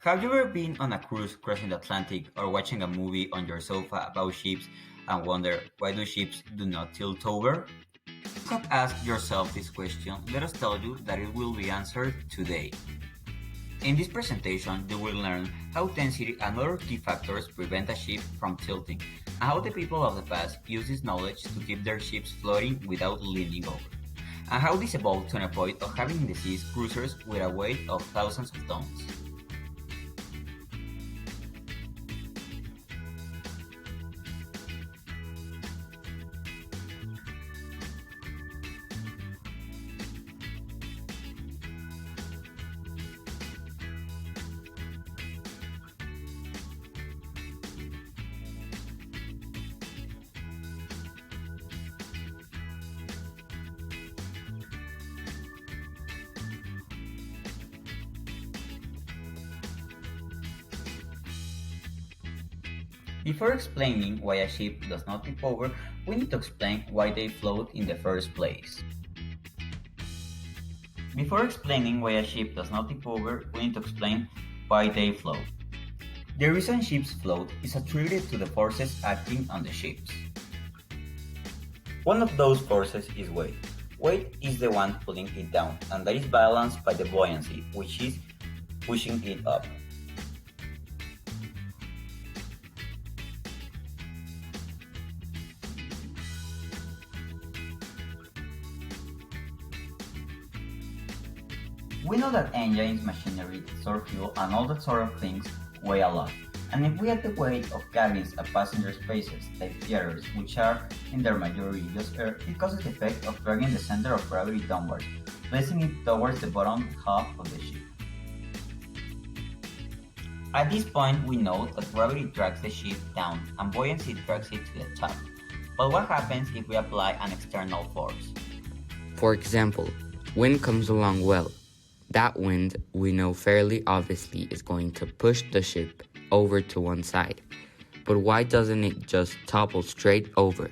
Have you ever been on a cruise crossing the Atlantic or watching a movie on your sofa about ships and wonder why do ships do not tilt over? If you have asked yourself this question, let us tell you that it will be answered today. In this presentation, you will learn how density and other key factors prevent a ship from tilting, and how the people of the past use this knowledge to keep their ships floating without leaning over, and how this evolved to a point of having in the seas cruisers with a weight of thousands of tons. Before explaining why a ship does not tip over, we need to explain why they float in the first place. Before explaining why a ship does not tip over, we need to explain why they float. The reason ships float is attributed to the forces acting on the ships. One of those forces is weight. Weight is the one pulling it down, and that is balanced by the buoyancy, which is pushing it up. We know that engines, machinery, store fuel, and all that sort of things weigh a lot. And if we add the weight of cabins and passenger spaces, like theaters, which are in their majority just air, it causes the effect of dragging the center of gravity downwards, placing it towards the bottom half of the ship. At this point, we know that gravity drags the ship down and buoyancy drags it to the top. But what happens if we apply an external force? For example, wind comes along well. That wind, we know fairly obviously, is going to push the ship over to one side. But why doesn't it just topple straight over?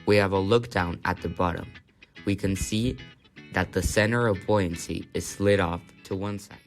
We have a look down at the bottom. We can see that the center of buoyancy is slid off to one side.